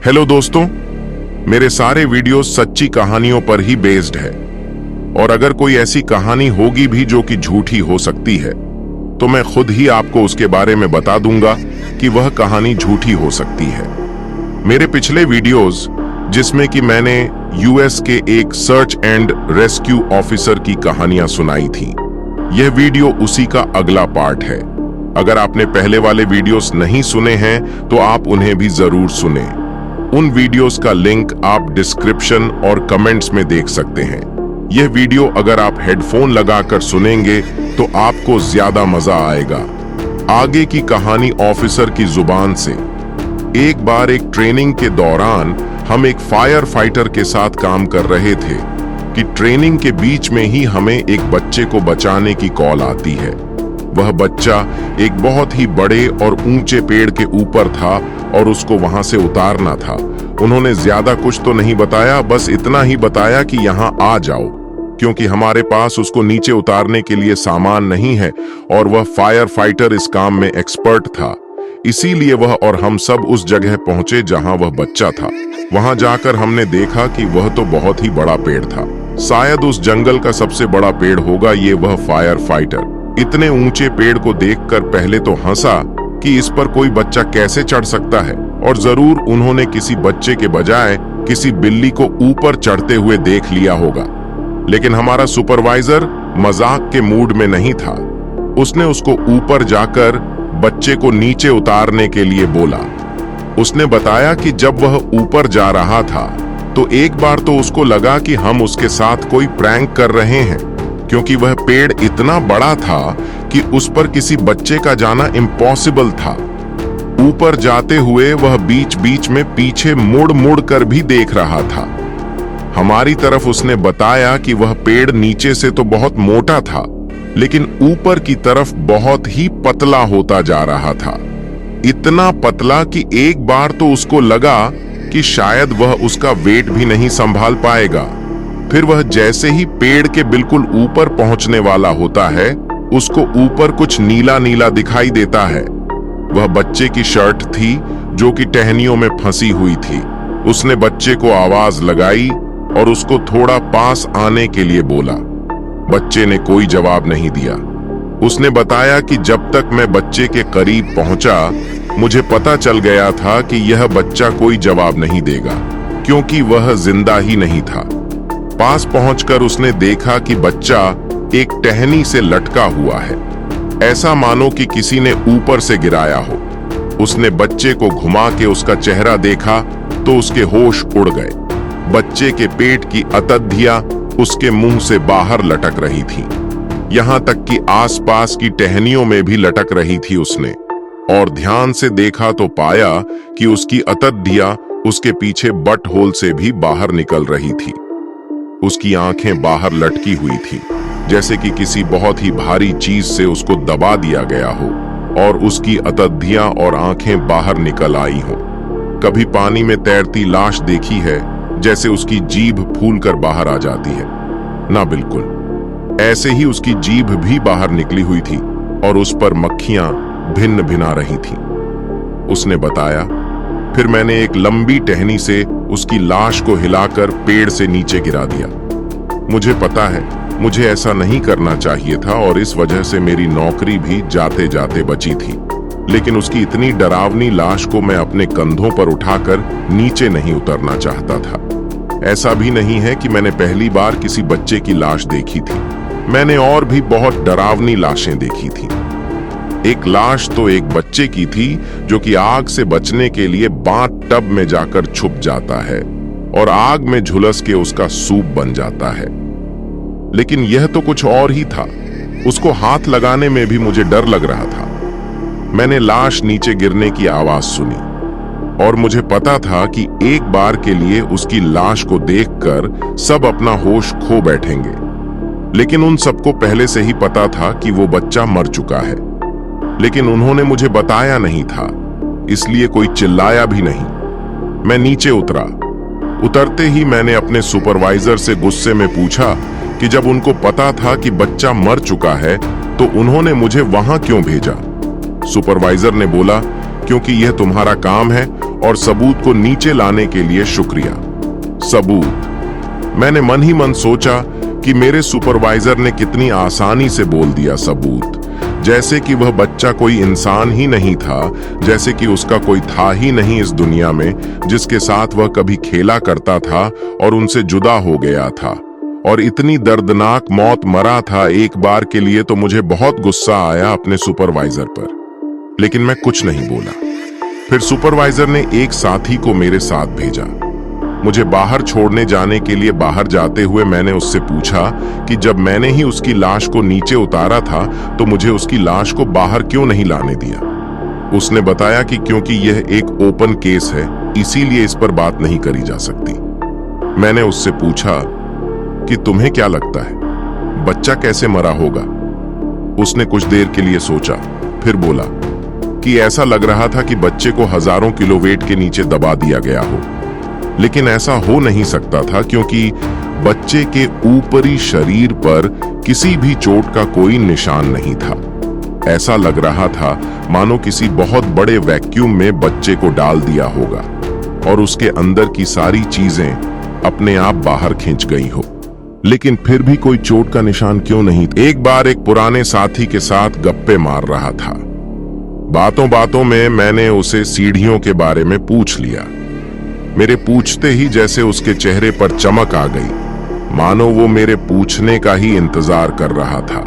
Hello दोस्तों, मेरे सारे वीडियोस सच्ची कहानियों पर ही बेस्ड है और अगर कोई ऐसी कहानी होगी भी जो कि झूठी हो सकती है तो मैं खुद ही आपको उसके बारे में बता दूंगा कि वह कहानी झूठी हो सकती है। मेरे पिछले वीडियोस जिसमें कि मैंने यूएस के एक सर्च एंड रेस्क्यू ऑफिसर की कहानियां सुनाई थी, यह वीडियो उसी का अगला पार्ट है। अगर आपने पहले वाले वीडियोस नहीं सुने हैं तो आप उन्हें भी जरूर सुने। उन वीडियोस का लिंक आप डिस्क्रिप्शन और कमेंट्स में देख सकते हैं। यह वीडियो अगर आप हेडफोन लगाकर सुनेंगे तो आपको ज्यादा मजा आएगा। आगे की कहानी ऑफिसर की जुबान से। एक बार एक ट्रेनिंग के दौरान हम एक फायर फाइटर के साथ काम कर रहे थे कि ट्रेनिंग के बीच में ही हमें एक बच्चे को बचाने की कॉल आती है। वह बच्चा एक बहुत ही बड़े और ऊंचे पेड़ के ऊपर था और उसको वहां से उतारना था। उन्होंने ज्यादा कुछ तो नहीं बताया, बस इतना ही बताया कि यहाँ आ जाओ, क्योंकि हमारे पास उसको नीचे उतारने के लिए सामान नहीं है और वह फायर फाइटर इस काम में एक्सपर्ट था। इसीलिए वह और हम सब उस जगह पहुंचे जहां वह बच्चा था। वहां जाकर हमने देखा कि वह तो बहुत ही बड़ा पेड़ था, शायद उस जंगल का सबसे बड़ा पेड़ होगा ये वह फायर फाइटर। इतने ऊंचे पेड़ को देखकर पहले तो हंसा कि इस पर कोई बच्चा कैसे चढ़ सकता है, और जरूर उन्होंने किसी बच्चे के बजाय किसी बिल्ली को ऊपर चढ़ते हुए देख लिया होगा। लेकिन हमारा सुपरवाइजर मजाक के मूड में नहीं था। उसने उसको ऊपर जाकर बच्चे को नीचे उतारने के लिए बोला। उसने बताया कि जब वह ऊपर जा रहा था तो एक बार तो उसको लगा कि हम उसके साथ कोई प्रैंक कर रहे हैं, क्योंकि वह पेड़ इतना बड़ा था कि उस पर किसी बच्चे का जाना इम्पॉसिबल था। ऊपर जाते हुए वह बीच बीच में पीछे मुड़ मुड़ कर भी देख रहा था। हमारी तरफ उसने बताया कि वह पेड़ नीचे से तो बहुत मोटा था, लेकिन ऊपर की तरफ बहुत ही पतला होता जा रहा था। इतना पतला कि एक बार तो उसको लगा कि शायद वह उसका वेट भी नहीं संभाल पाएगा। फिर वह जैसे ही पेड़ के बिल्कुल ऊपर पहुंचने वाला होता है, उसको ऊपर कुछ नीला नीला दिखाई देता है। वह बच्चे की शर्ट थी जो कि टहनियों में फंसी हुई थी। उसने बच्चे को आवाज लगाई और उसको थोड़ा पास आने के लिए बोला। बच्चे ने कोई जवाब नहीं दिया। उसने बताया कि जब तक मैं बच्चे के करीब पहुंचा, मुझे पता चल गया था कि यह बच्चा कोई जवाब नहीं देगा, क्योंकि वह जिंदा ही नहीं था। पास पहुंचकर उसने देखा कि बच्चा एक टहनी से लटका हुआ है, ऐसा मानो कि किसी ने ऊपर से गिराया हो। उसने बच्चे को घुमा के उसका चेहरा देखा तो उसके होश उड़ गए। बच्चे के पेट की अतद्धियां उसके मुंह से बाहर लटक रही थी, यहां तक कि आसपास की टहनियों में भी लटक रही थी। उसने और ध्यान से देखा तो पाया कि उसकी अतद्धियां उसके पीछे बट होल से भी बाहर निकल रही थी। उसकी आंखें बाहर लटकी हुई थी, जैसे कि किसी बहुत ही भारी चीज से उसको दबा दिया गया हो, और उसकी अतद्धियां और आंखें बाहर निकल आई हो। कभी पानी में तैरती लाश देखी है जैसे उसकी जीभ फूलकर बाहर आ जाती है? ना, बिल्कुल ऐसे ही उसकी जीभ भी बाहर निकली हुई थी और उस पर मक्खियां भिन्न भिना रही थीं। उसने बताया, फिर मैंने एक लंबी टहनी से उसकी लाश को हिलाकर पेड़ से नीचे गिरा दिया। मुझे पता है मुझे ऐसा नहीं करना चाहिए था और इस वजह से मेरी नौकरी भी जाते जाते बची थी, लेकिन उसकी इतनी डरावनी लाश को मैं अपने कंधों पर उठाकर नीचे नहीं उतरना चाहता था। ऐसा भी नहीं है कि मैंने पहली बार किसी बच्चे की लाश देखी थी, मैंने और भी बहुत डरावनी लाशें देखी थी। एक लाश तो एक बच्चे की थी जो कि आग से बचने के लिए बाथ टब में जाकर छुप जाता है और आग में झुलस के उसका सूप बन जाता है। लेकिन यह तो कुछ और ही था। उसको हाथ लगाने में भी मुझे डर लग रहा था। मैंने लाश नीचे गिरने की आवाज सुनी और मुझे पता था कि एक बार के लिए उसकी लाश को देखकर सब अपना होश खो बैठेंगे। लेकिन उन सबको पहले से ही पता था कि वो बच्चा मर चुका है, लेकिन उन्होंने मुझे बताया नहीं था, इसलिए कोई चिल्लाया भी नहीं। मैं नीचे उतरा। उतरते ही मैंने अपने सुपरवाइजर से गुस्से में पूछा कि जब उनको पता था कि बच्चा मर चुका है तो उन्होंने मुझे वहां क्यों भेजा? सुपरवाइजर ने बोला, क्योंकि यह तुम्हारा काम है और सबूत को नीचे लाने के लिए शुक्रिया। सबूत। मैंने मन ही मन सोचा कि मेरे सुपरवाइजर ने कितनी आसानी से बोल दिया सबूत, जैसे कि वह बच्चा कोई इंसान ही नहीं था, जैसे कि उसका कोई था ही नहीं इस दुनिया में जिसके साथ वह कभी खेला करता था और उनसे जुदा हो गया था और इतनी दर्दनाक मौत मरा था एक बार के लिए। तो मुझे बहुत गुस्सा आया अपने सुपरवाइजर पर, लेकिन मैं कुछ नहीं बोला। फिर सुपरवाइजर ने एक साथी को मेरे साथ भेजा। मुझे बाहर छोड़ने जाने के लिए बाहर जाते हुए मैंने उससे पूछा कि जब मैंने ही उसकी लाश को नीचे उतारा था तो मुझे उसकी लाश को बाहर क्यों नहीं लाने दिया। उसने बताया कि क्योंकि यह एक ओपन केस है, इसीलिए इस पर बात नहीं करी जा सकती। मैंने उससे पूछा कि तुम्हें क्या लगता है बच्चा कैसे मरा होगा। उसने कुछ देर के लिए सोचा, फिर बोला कि ऐसा लग रहा था कि बच्चे को हजारों किलो वेट के नीचे दबा दिया गया हो, लेकिन ऐसा हो नहीं सकता था क्योंकि बच्चे के ऊपरी शरीर पर किसी भी चोट का कोई निशान नहीं था। ऐसा लग रहा था मानो किसी बहुत बड़े वैक्यूम में बच्चे को डाल दिया होगा और उसके अंदर की सारी चीजें अपने आप बाहर खींच गई हो, लेकिन फिर भी कोई चोट का निशान क्यों नहीं। एक बार एक पुराने साथी के साथ गप्पे मार रहा था। बातों बातों में मैंने उसे सीढ़ियों के बारे में पूछ लिया। मेरे पूछते ही जैसे उसके चेहरे पर चमक आ गई, मानो वो मेरे पूछने का ही इंतजार कर रहा था।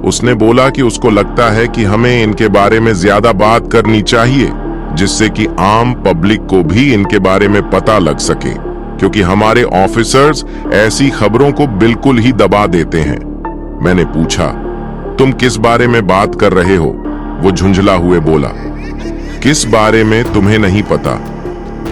उसने बोला कि उसको लगता है कि हमें इनके बारे में ज्यादा बात करनी चाहिए, जिससे कि आम पब्लिक को भी इनके बारे में पता लग सके, क्योंकि हमारे ऑफिसर्स ऐसी खबरों को बिल्कुल ही दबा देते हैं। मैंने पूछा, तुम किस बारे में बात कर रहे हो? वो झुंझला हुए बोला, किस बारे में तुम्हें नहीं पता?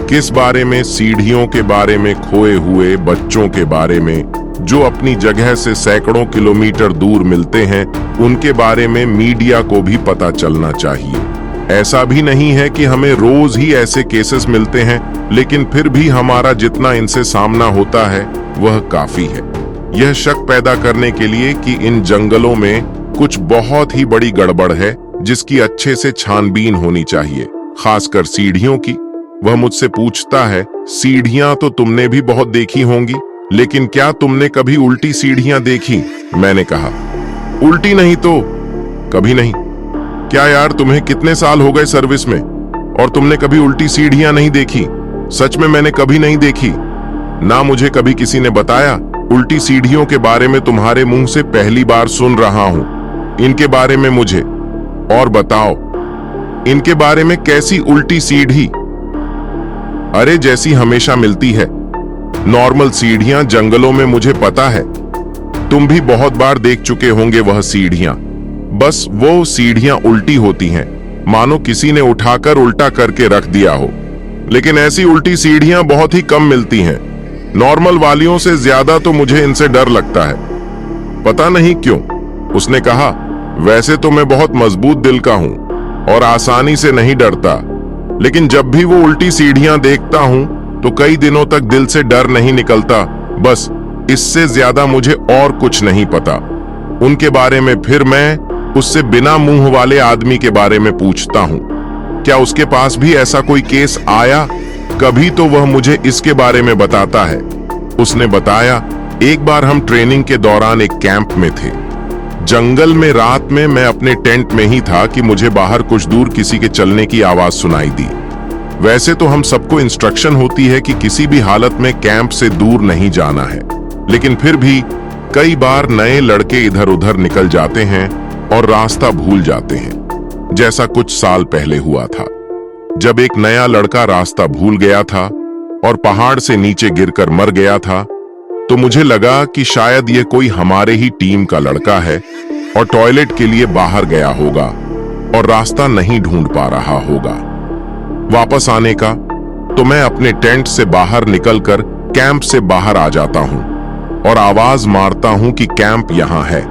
किस बारे में? सीढ़ियों के बारे में, खोए हुए बच्चों के बारे में जो अपनी जगह से सैकड़ों किलोमीटर दूर मिलते हैं, उनके बारे में मीडिया को भी पता चलना चाहिए। ऐसा भी नहीं है कि हमें रोज ही ऐसे केसेस मिलते हैं, लेकिन फिर भी हमारा जितना इनसे सामना होता है वह काफी है, यह शक पैदा करने के लिए कि इन जंगलों में कुछ बहुत ही बड़ी गड़बड़ है जिसकी अच्छे से छानबीन होनी चाहिए, खासकर सीढ़ियों की। वह मुझसे पूछता है, सीढ़ियां तो तुमने भी बहुत देखी होंगी, लेकिन क्या तुमने कभी उल्टी सीढ़ियां देखी? मैंने कहा, उल्टी नहीं तो कभी नहीं। क्या यार, तुम्हें कितने साल हो गए सर्विस में और तुमने कभी उल्टी सीढ़ियां नहीं देखी? सच में मैंने कभी नहीं देखी, ना मुझे कभी किसी ने बताया। उल्टी सीढ़ियों के बारे में तुम्हारे मुंह से पहली बार सुन रहा हूं। इनके बारे में मुझे और बताओ, इनके बारे में। कैसी उल्टी सीढ़ी? अरे जैसी हमेशा मिलती है, नॉर्मल सीढ़ियां जंगलों में, मुझे पता है। तुम भी बहुत बार देख चुके होंगे वह सीढ़ियां। बस वो सीढ़ियां उल्टी होती हैं, मानो किसी ने उठाकर उल्टा करके रख दिया हो। लेकिन ऐसी उल्टी सीढ़ियां बहुत ही कम मिलती हैं। नॉर्मल वालियों से ज्यादा तो मुझे इनसे डर लगता है, पता नहीं क्यों। उसने कहा, वैसे तो मैं बहुत मजबूत दिल का हूं और आसानी से नहीं डरता, लेकिन जब भी वो उल्टी सीढ़ियां देखता हूं तो कई दिनों तक दिल से डर नहीं निकलता। बस इससे ज्यादा मुझे और कुछ नहीं पता उनके बारे में। फिर मैं उससे बिना मुंह वाले आदमी के बारे में पूछता हूं, क्या उसके पास भी ऐसा कोई केस आया कभी? तो वह मुझे इसके बारे में बताता है। उसने बताया, एक बार हम ट्रेनिंग के दौरान एक कैंप में थे, जंगल में। रात में मैं अपने टेंट में ही था कि मुझे बाहर कुछ दूर किसी के चलने की आवाज सुनाई दी। वैसे तो हम सबको इंस्ट्रक्शन होती है कि किसी भी हालत में कैंप से दूर नहीं जाना है, लेकिन फिर भी कई बार नए लड़के इधर उधर निकल जाते हैं और रास्ता भूल जाते हैं, जैसा कुछ साल पहले हुआ था, जब एक नया लड़का रास्ता भूल गया था और पहाड़ से नीचे गिरकर मर गया था। तो मुझे लगा कि शायद यह कोई हमारे ही टीम का लड़का है और टॉयलेट के लिए बाहर गया होगा और रास्ता नहीं ढूंढ पा रहा होगा वापस आने का। तो मैं अपने टेंट से बाहर निकलकर कैंप से बाहर आ जाता हूं और आवाज मारता हूं कि कैंप यहां है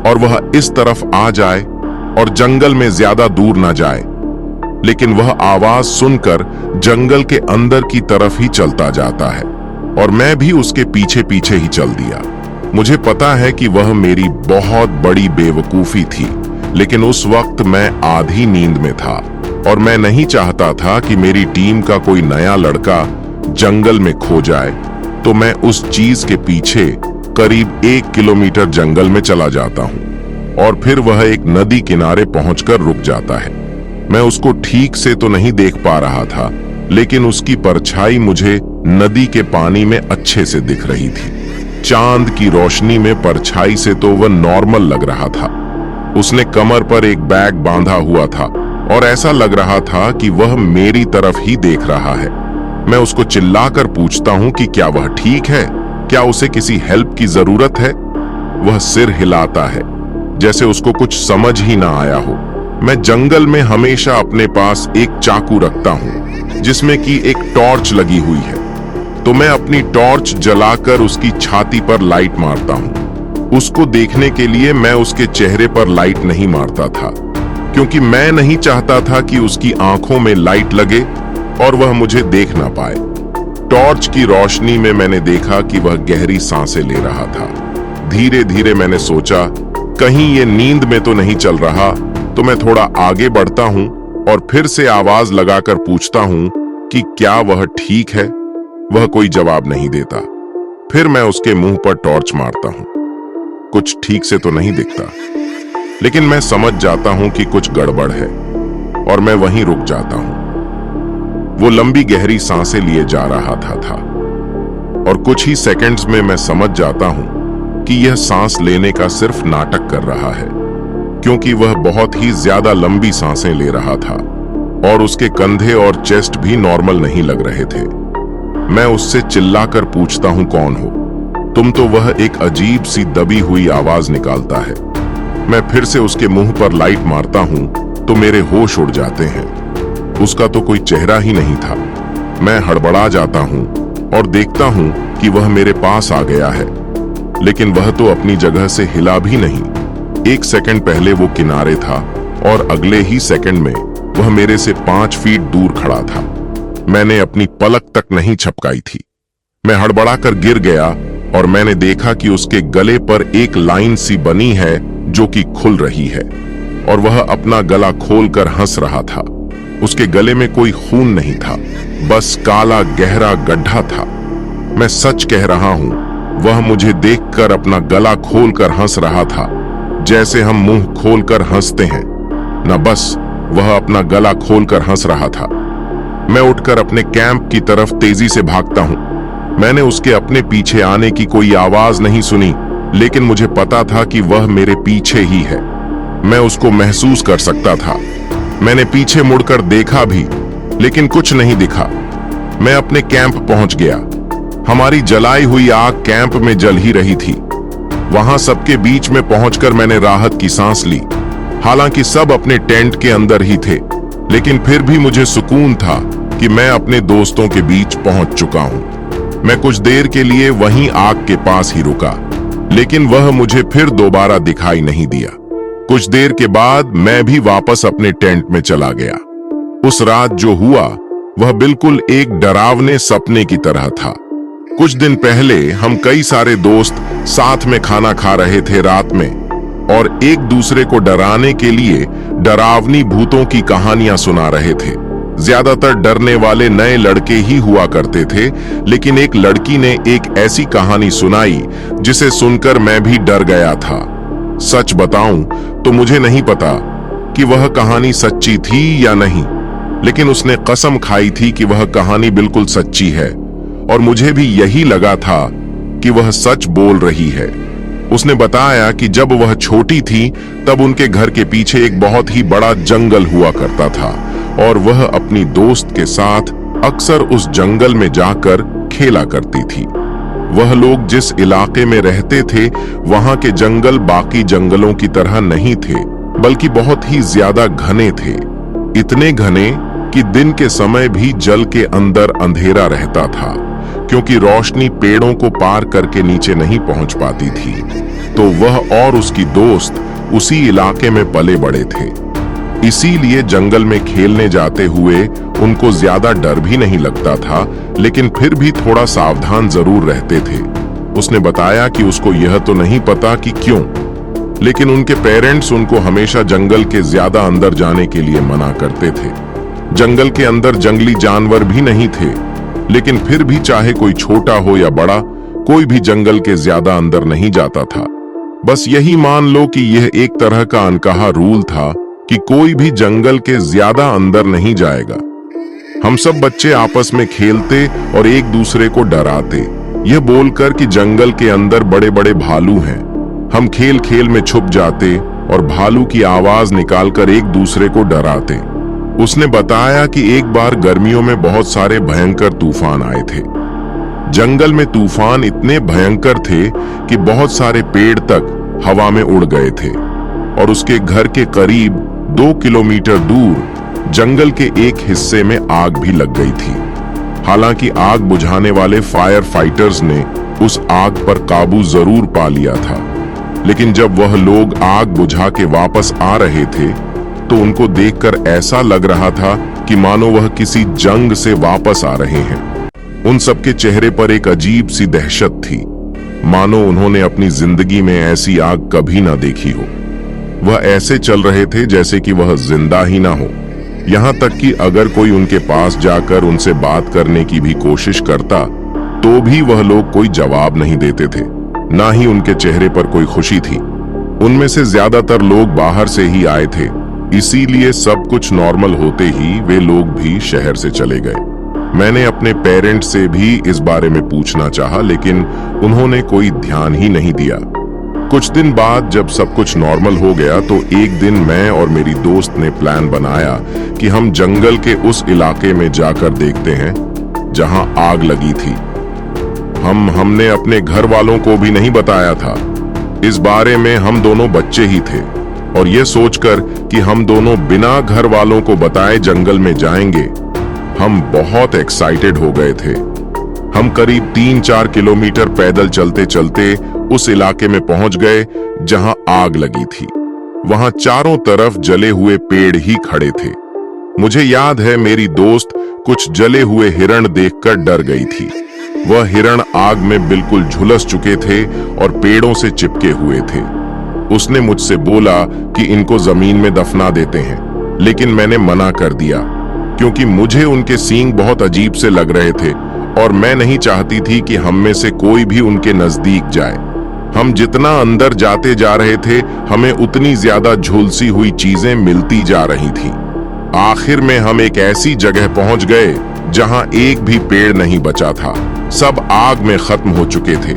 और वह इस तरफ आ जाए और जंगल में ज्यादा दूर ना जाए। लेकिन वह आवाज सुनकर जंगल के अंदर की तरफ ही चलता जाता है और मैं भी उसके पीछे पीछे ही चल दिया। मुझे पता है कि वह मेरी बहुत बड़ी बेवकूफी थी, लेकिन उस वक्त मैं आधी नींद में था और मैं नहीं चाहता था कि मेरी टीम का कोई नया लड़का जंगल में खो जाए, तो मैं उस चीज के पीछे करीब 1 किलोमीटर जंगल में चला जाता हूं और फिर वह एक नदी किनारे पहुंचकर रुक जाता है। मैं उसको ठीक से तो नहीं देख पा रहा था, लेकिन उसकी परछाई मुझे नदी के पानी में अच्छे से दिख रही थी। चांद की रोशनी में परछाई से तो वह नॉर्मल लग रहा था। उसने कमर पर एक बैग बांधा हुआ था और ऐसा लग रहा था कि वह मेरी तरफ ही देख रहा है। मैं उसको चिल्लाकर पूछता हूं कि क्या वह ठीक है, क्या उसे किसी हेल्प की जरूरत है। वह सिर हिलाता है जैसे उसको कुछ समझ ही ना आया हो। मैं जंगल में हमेशा अपने पास एक चाकू रखता हूं जिसमें कि एक टॉर्च लगी हुई है, तो मैं अपनी टॉर्च जलाकर उसकी छाती पर लाइट मारता हूं। उसको देखने के लिए मैं उसके चेहरे पर लाइट नहीं मारता था, क्योंकि मैं नहीं चाहता था कि उसकी आंखों में लाइट लगे और वह मुझे देख ना पाए। टॉर्च की रोशनी में मैंने देखा कि वह गहरी सांसें ले रहा था। धीरे धीरे मैंने सोचा कहीं ये नींद में तो नहीं चल रहा, तो मैं थोड़ा आगे बढ़ता हूं और फिर से आवाज लगाकर पूछता हूं कि क्या वह ठीक है। वह कोई जवाब नहीं देता। फिर मैं उसके मुंह पर टॉर्च मारता हूं। कुछ ठीक से तो नहीं दिखता, लेकिन मैं समझ जाता हूं कि कुछ गड़बड़ है और मैं वहीं रुक जाता हूं। वो लंबी गहरी सांसें लिए जा रहा था और कुछ ही सेकंड्स में मैं समझ जाता हूं कि यह सांस लेने का सिर्फ नाटक कर रहा है, क्योंकि वह बहुत ही ज्यादा लंबी सांसें ले रहा था और उसके कंधे और चेस्ट भी नॉर्मल नहीं लग रहे थे। मैं उससे चिल्लाकर पूछता हूं कौन हो तुम, तो वह एक अजीब सी दबी हुई आवाज निकालता है। मैं फिर से उसके मुंह पर लाइट मारता हूं तो मेरे होश उड़ जाते हैं। उसका तो कोई चेहरा ही नहीं था। मैं हड़बड़ा जाता हूं और देखता हूं कि वह मेरे पास आ गया है, लेकिन वह तो अपनी जगह से हिला भी नहीं। 1 सेकंड पहले वो किनारे था और अगले ही सेकंड में वह मेरे से 5 फीट दूर खड़ा था। मैंने अपनी पलक तक नहीं झपकाई थी। मैं हड़बड़ाकर गिर गया और मैंने देखा कि उसके गले पर एक लाइन सी बनी है जो कि खुल रही है और वह अपना गला खोलकर हंस रहा था। उसके गले में कोई खून नहीं था, बस काला गहरा गड्ढा था। मैं सच कह रहा हूं, वह मुझे देखकर अपना गला खोलकर हंस रहा था, जैसे हम मुंह खोलकर हंसते हैं ना, बस वह अपना गला खोलकर हंस रहा था। मैं उठकर अपने कैंप की तरफ तेजी से भागता हूं। मैंने उसके अपने पीछे आने की कोई आवाज नहीं सुनी, लेकिन मुझे पता था कि वह मेरे पीछे ही है। मैं उसको महसूस कर सकता था। मैंने पीछे मुड़कर देखा भी, लेकिन कुछ नहीं दिखा। मैं अपने कैंप पहुंच गया। हमारी जलाई हुई आग कैंप में जल ही रही थी। वहां सबके बीच में पहुंचकर मैंने राहत की सांस ली। हालांकि सब अपने टेंट के अंदर ही थे, लेकिन फिर भी मुझे सुकून था कि मैं अपने दोस्तों के बीच पहुंच चुका हूं। मैं कुछ देर के लिए वहीं आग के पास ही रुका, लेकिन वह मुझे फिर दोबारा दिखाई नहीं दिया। कुछ देर के बाद मैं भी वापस अपने टेंट में चला गया। उस रात जो हुआ वह बिल्कुल एक डरावने सपने की तरह था। कुछ दिन पहले हम कई सारे दोस्त साथ में खाना खा रहे थे रात में और एक दूसरे को डराने के लिए डरावनी भूतों की कहानियां सुना रहे थे। ज्यादातर डरने वाले नए लड़के ही हुआ करते थे, लेकिन एक लड़की ने एक ऐसी कहानी सुनाई जिसे सुनकर मैं भी डर गया था। सच बताऊं तो मुझे नहीं पता कि वह कहानी सच्ची थी या नहीं, लेकिन उसने कसम खाई थी कि वह कहानी बिल्कुल सच्ची है और मुझे भी यही लगा था कि वह सच बोल रही है। उसने बताया कि जब वह छोटी थी तब उनके घर के पीछे एक बहुत ही बड़ा जंगल हुआ करता था और वह अपनी दोस्त के साथ अक्सर उस जंगल में जाकर खेला करती थी। वह लोग जिस इलाके में रहते थे वहां के जंगल बाकी जंगलों की तरह नहीं थे, बल्कि बहुत ही ज्यादा घने थे। इतने घने कि दिन के समय भी जल के अंदर अंधेरा रहता था, क्योंकि रोशनी पेड़ों को पार करके नीचे नहीं पहुंच पाती थी। तो वह और उसकी दोस्त उसी इलाके में पले बड़े थे, इसीलिए जंगल में खेलने जाते हुए उनको ज्यादा डर भी नहीं लगता था, लेकिन फिर भी थोड़ा सावधान जरूर रहते थे। उसने बताया कि उसको यह तो नहीं पता कि क्यों, लेकिन उनके पेरेंट्स उनको हमेशा जंगल के ज्यादा अंदर जाने के लिए मना करते थे। जंगल के अंदर जंगली जानवर भी नहीं थे, लेकिन फिर भी चाहे कोई छोटा हो या बड़ा, कोई भी जंगल के ज्यादा अंदर नहीं जाता था। बस यही मान लो कि यह एक तरह का अनकहा रूल था कि कोई भी जंगल के ज्यादा अंदर नहीं जाएगा। हम सब बच्चे आपस में खेलते और एक दूसरे को डराते, यह बोलकर कि जंगल के अंदर बड़े बड़े भालू हैं। हम खेल खेल में छुप जाते और भालू की आवाज निकालकर एक दूसरे को डराते। उसने बताया कि एक बार गर्मियों में बहुत सारे भयंकर तूफान आए थे। जंगल में तूफान इतने भयंकर थे कि बहुत सारे पेड़ तक हवा में उड़ गए थे और उसके घर के करीब 2 किलोमीटर दूर जंगल के एक हिस्से में आग भी लग गई थी। हालांकि आग बुझाने वाले फायर फाइटर्स ने उस आग पर काबू जरूर पा लिया था, लेकिन जब वह लोग आग बुझा के वापस आ रहे थे तो उनको देखकर ऐसा लग रहा था कि मानो वह किसी जंग से वापस आ रहे हैं। उन सबके चेहरे पर एक अजीब सी दहशत थी, मानो उन्होंने अपनी जिंदगी में ऐसी आग कभी ना देखी हो। वह ऐसे चल रहे थे जैसे कि वह जिंदा ही ना हो। यहां तक कि अगर कोई उनके पास जाकर उनसे बात करने की भी कोशिश करता तो भी वह लोग कोई जवाब नहीं देते थे, ना ही उनके चेहरे पर कोई खुशी थी। उनमें से ज्यादातर लोग बाहर से ही आए थे, इसीलिए सब कुछ नॉर्मल होते ही वे लोग भी शहर से चले गए। मैंने अपने पेरेंट्स से भी इस बारे में पूछना चाहा, लेकिन उन्होंने कोई ध्यान ही नहीं दिया। कुछ दिन बाद जब सब कुछ नॉर्मल हो गया तो एक दिन मैं और मेरी दोस्त ने प्लान बनाया कि हम जंगल के उस इलाके में जाकर देखते हैं जहां आग लगी थी। हमने अपने घर वालों को भी नहीं बताया था। इस बारे में हम दोनों बच्चे ही थे और यह सोचकर कि हम दोनों बिना घर वालों को बताए जंगल में जाएंगे, हम बहुत एक्साइटेड हो गए थे। हम करीब 3-4 किलोमीटर पैदल चलते चलते उस इलाके में पहुंच गए जहां आग लगी थी। वहां चारों तरफ जले हुए पेड़ ही खड़े थे। मुझे याद है मेरी दोस्त कुछ जले हुए हिरण देखकर डर गई थी। वह हिरण आग में बिल्कुल झुलस चुके थे और पेड़ों से चिपके हुए थे। उसने मुझसे बोला कि इनको जमीन में दफना देते हैं, लेकिन मैंने मना कर दिया क्योंकि मुझे उनके सींग बहुत अजीब से लग रहे थे और मैं नहीं चाहती थी कि हम में से कोई भी उनके नजदीक जाए। हम जितना अंदर जाते जा रहे थे, हमें उतनी ज्यादा झुलसी हुई चीजें मिलती जा रही थी। आखिर में हम एक ऐसी जगह पहुंच गए जहां एक भी पेड़ नहीं बचा था। सब आग में खत्म हो चुके थे।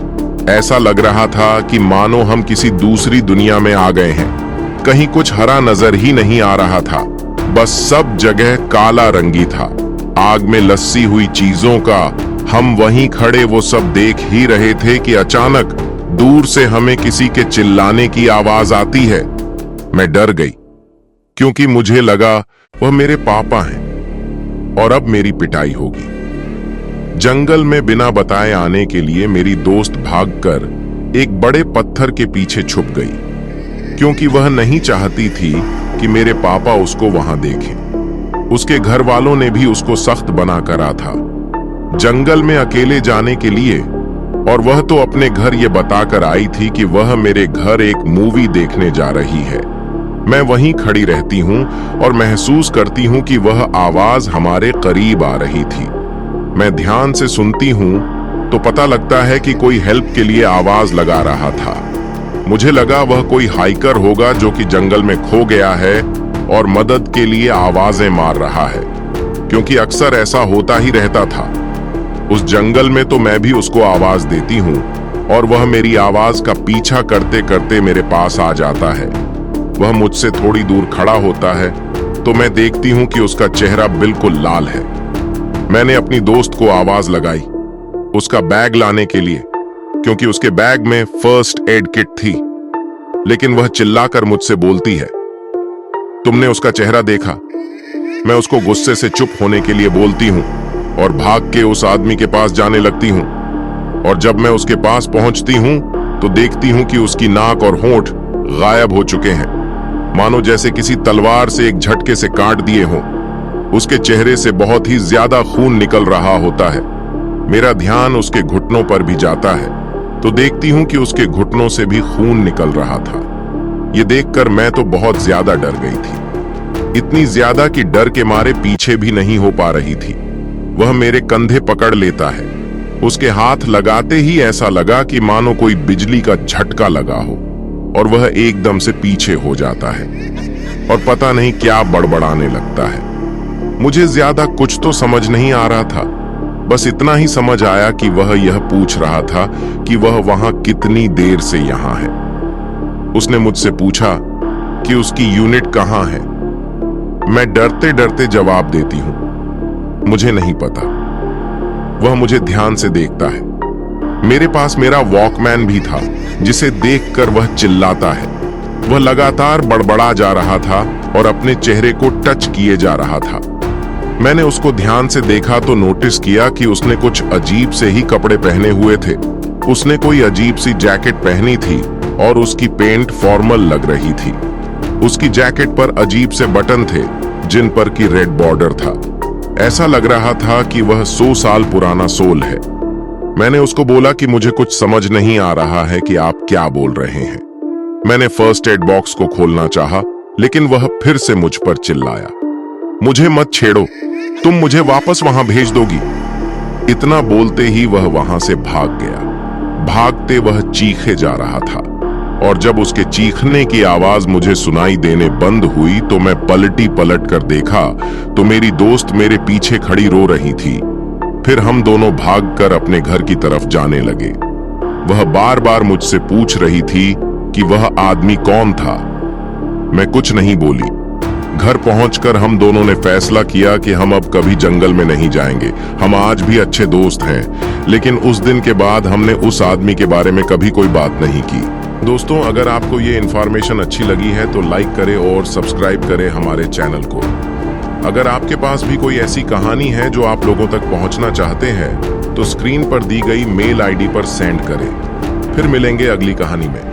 ऐसा लग रहा था कि मानो हम किसी दूसरी दुनिया में आ गए हैं। कहीं कुछ हरा नजर ही नहीं आ रहा था, बस सब जगह काला रंगी था। आग में लस्सी हुई चीजों का हम वहीं खड़े वो सब देख ही रहे थे कि अचानक दूर से हमें किसी के चिल्लाने की आवाज आती है। मैं डर गई क्योंकि मुझे लगा वह मेरे पापा हैं और अब मेरी पिटाई होगी। जंगल में बिना बताए आने के लिए मेरी दोस्त भागकर एक बड़े पत्थर के पीछे छुप गई क्योंकि वह नहीं चाहती थी कि मेरे पापा उसको वहां देखें। उसके घर वालों ने भी उसको सख्त बना करा था जंगल में अकेले जाने के लिए, और वह तो अपने घर ये बताकर आई थी कि वह मेरे घर एक मूवी देखने जा रही है। मैं वहीं खड़ी रहती हूं और महसूस करती हूं कि वह आवाज हमारे करीब आ रही थी। मैं ध्यान से सुनती हूं तो पता लगता है कि कोई हेल्प के लिए आवाज लगा रहा था। मुझे लगा वह कोई हाइकर होगा जो कि जंगल में खो गया है और मदद के लिए आवाजें मार रहा है, क्योंकि अक्सर ऐसा होता ही रहता था। उस जंगल में तो मैं भी उसको आवाज देती हूँ और वह मेरी आवाज का पीछा करते करते मेरे पास आ जाता है। वह मुझसे थोड़ी दूर खड़ा होता है तो मैं देखती हूँ कि उसका चेहरा बिल्कुल लाल है। मैंने अपनी दोस्त को आवाज लगाई उसका बैग लाने के लिए, क्योंकि उसके बैग में फर्स्ट एड किट थी, लेकिन वह चिल्लाकर मुझसे बोलती है, तुमने उसका चेहरा देखा? मैं उसको गुस्से से चुप होने के लिए बोलती हूँ और भाग के उस आदमी के पास जाने लगती हूँ। और जब मैं उसके पास पहुंचती हूँ तो देखती हूँ कि उसकी नाक और होंठ गायब हो चुके हैं, मानो जैसे किसी तलवार से एक झटके से काट दिए हों। उसके चेहरे से बहुत ही ज्यादा खून निकल रहा होता है। मेरा ध्यान उसके घुटनों पर भी जाता है तो देखती हूँ कि उसके घुटनों से भी खून निकल रहा था। ये देखकर मैं तो बहुत ज्यादा डर गई थी। इतनी ज्यादा कि डर के मारे पीछे भी नहीं हो पा रही थी। वह मेरे कंधे पकड़ लेता है। उसके हाथ लगाते ही ऐसा लगा कि मानो कोई बिजली का झटका लगा हो, और वह एकदम से पीछे हो जाता है और पता नहीं क्या बड़बड़ाने लगता है। मुझे ज्यादा कुछ तो समझ नहीं आ रहा था, बस इतना ही समझ आया कि वह यह पूछ रहा था कि वह वहां कितनी देर से यहां है। उसने मुझसे पूछा कि उसकी यूनिट कहां है। मैं डरते डरते जवाब देती हूं, मुझे नहीं पता। वह मुझे ध्यान से देखता है। मेरे पास मेरा वॉकमैन भी था, जिसे देखकर वह चिल्लाता है। वह लगातार बड़बड़ा जा रहा था और अपने चेहरे को टच किए जा रहा था। मैंने उसको ध्यान से देखा तो नोटिस किया कि उसने कुछ अजीब से ही कपड़े पहने हुए थे। उसने कोई अजीब सी जैकेट पहनी थी और उसकी पेंट फॉर्मल लग रही थी। उसकी जैकेट पर अजीब से बटन थे जिन पर की रेड बॉर्डर था। ऐसा लग रहा था कि वह 100 साल पुराना सोल है। मैंने उसको बोला कि मुझे कुछ समझ नहीं आ रहा है कि आप क्या बोल रहे हैं। मैंने फर्स्ट एड बॉक्स को खोलना चाहा, लेकिन वह फिर से मुझ पर चिल्लाया, मुझे मत छेड़ो, तुम मुझे वापस वहां भेज दोगी। इतना बोलते ही वह वहां से भाग गया। भागते वह चीखे जा रहा था, और जब उसके चीखने की आवाज मुझे सुनाई देने बंद हुई तो मैं पलट कर देखा तो मेरी दोस्त मेरे पीछे खड़ी रो रही थी। फिर हम दोनों भागकर अपने घर की तरफ जाने लगे। वह बार बार मुझसे पूछ रही थी कि वह आदमी कौन था। मैं कुछ नहीं बोली। घर पहुंचकर हम दोनों ने फैसला किया कि हम अब कभी जंगल में नहीं जाएंगे। हम आज भी अच्छे दोस्त हैं, लेकिन उस दिन के बाद हमने उस आदमी के बारे में कभी कोई बात नहीं की। दोस्तों, अगर आपको ये इन्फॉर्मेशन अच्छी लगी है तो लाइक करें और सब्सक्राइब करें हमारे चैनल को। अगर आपके पास भी कोई ऐसी कहानी है जो आप लोगों तक पहुंचना चाहते हैं तो स्क्रीन पर दी गई मेल आईडी पर सेंड करें। फिर मिलेंगे अगली कहानी में।